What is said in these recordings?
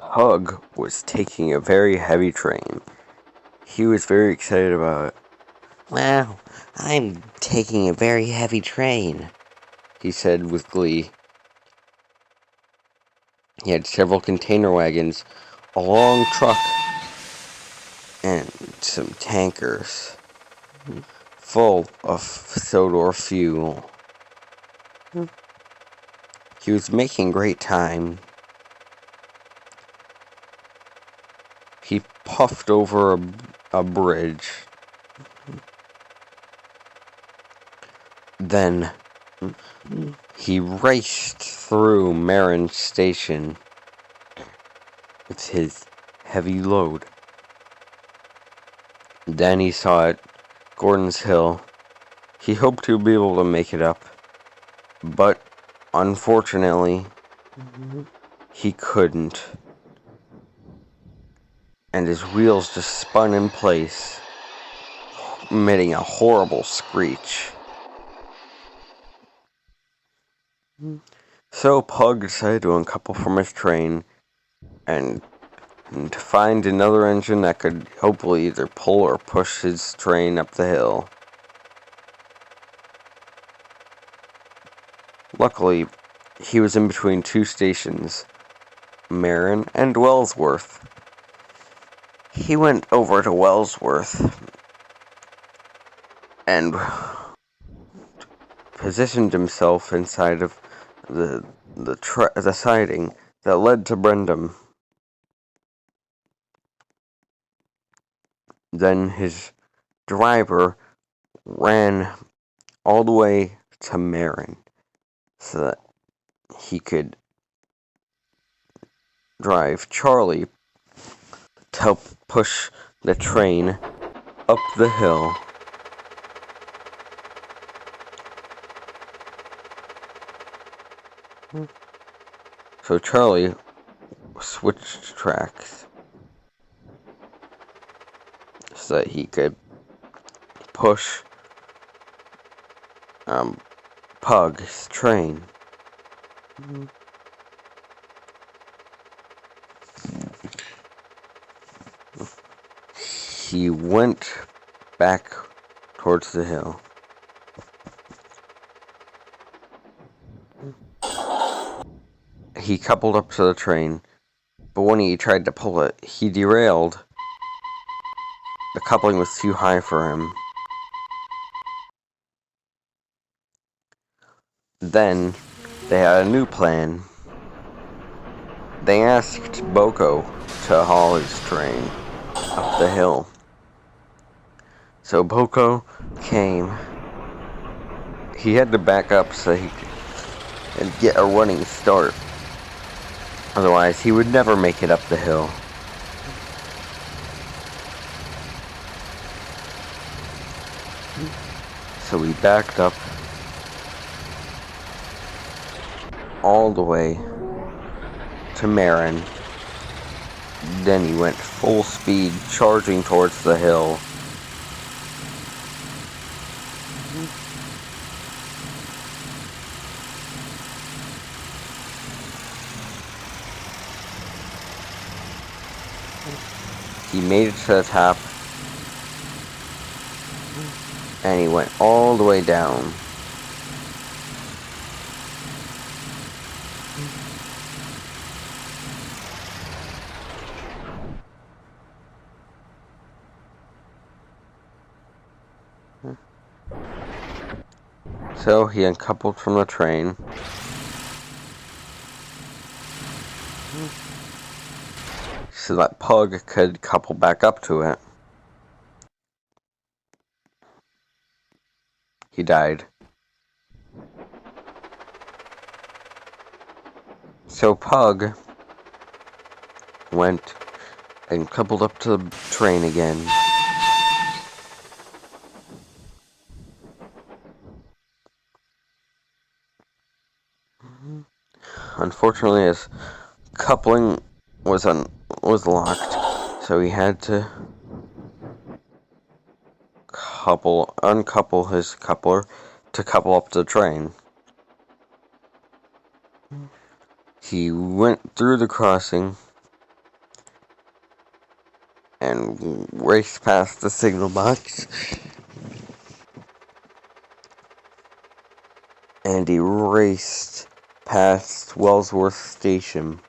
Pug was taking a very heavy train. He was very excited about it. Wow, I'm taking a very heavy train, he said with glee. He had several container wagons, a long truck, and some tankers full of Sodor fuel. He was making great time. He puffed over a bridge. Then he raced through Marin Station with his heavy load. Then he saw it, Gordon's Hill. He hoped to be able to make it up, but unfortunately, he couldn't. And his wheels just spun in place, emitting a horrible screech. So Pug decided to uncouple from his train and to find another engine that could hopefully either pull or push his train up the hill. Luckily, he was in between two stations, Marin and Wellsworth. He went over to Wellsworth and positioned himself inside of the siding that led to Brendam. Then his driver ran all the way to Marin so that he could drive Charlie to help push the train up the hill. So Charlie switched tracks so that he could push Pug's train. He went back towards the hill. He coupled up to the train, but when he tried to pull it, he derailed. The coupling was too high for him. Then they had a new plan. They asked Boko to haul his train up the hill. So Boko came. He had to back up so he could get a running start. Otherwise, he would never make it up the hill. So he backed up all the way to Marin. Then he went full speed, charging towards the hill. He made it to the top, and he went all the way down. So he uncoupled from the train. So that Pug could couple back up to it. He died. So Pug went and coupled up to the train again. Unfortunately, his coupling was locked, so he had to uncouple his coupler to couple up the train. He went through the crossing raced past the signal box, and he raced past Wellsworth Station.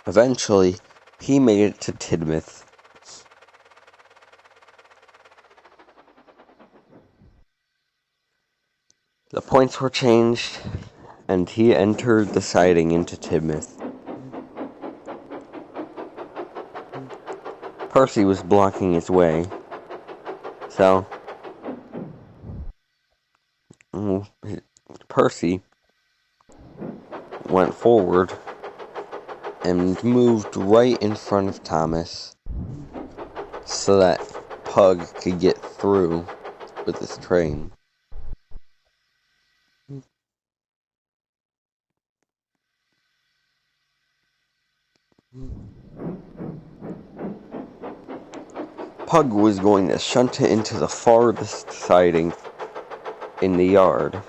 Eventually, he made it to Tidmouth. The points were changed, and he entered the siding into Tidmouth. Percy was blocking his way, so Percy went forward and moved right in front of Thomas so that Pug could get through with his train. Pug was going to shunt it into the farthest siding in the yard.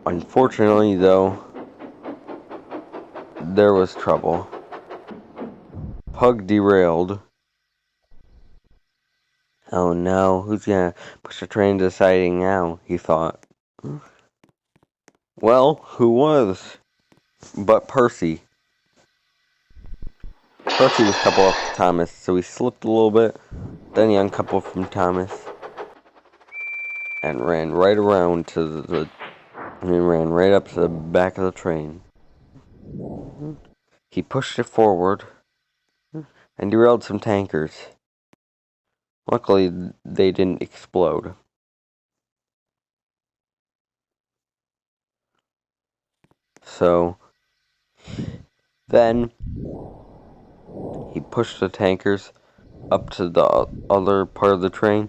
Unfortunately, though, there was trouble. Pug derailed. Oh no, who's gonna push the train to the siding now? He thought. Well, who was? But Percy. Percy was coupled up to Thomas, so he slipped a little bit. Then he uncoupled from Thomas and ran right around to ran right up to the back of the train. He pushed it forward and derailed some tankers. Luckily, they didn't explode. So, then he pushed the tankers up to the other part of the train,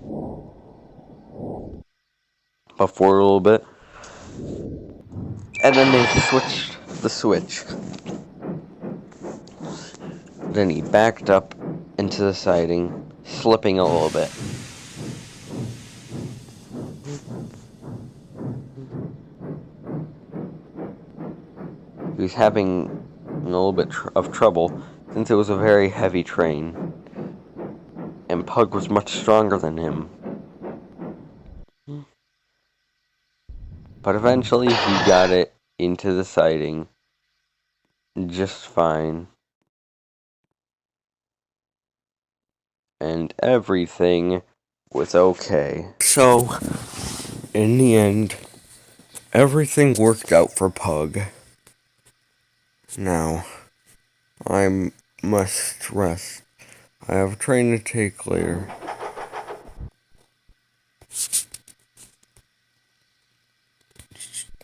up forward a little bit, and then they switched the switch. Then he backed up into the siding, slipping a little bit. He was having a little bit of trouble since it was a very heavy train, and Pug was much stronger than him. But eventually he got it into the siding just fine. And everything was okay. So, in the end, everything worked out for Pug. Now, I must rest. I have a train to take later.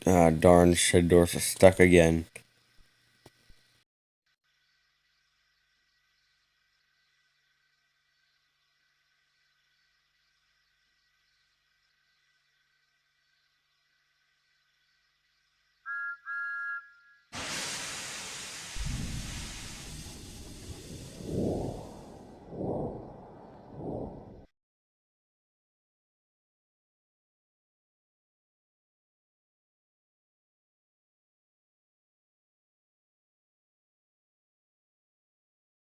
Ah, darn, shed doors are stuck again.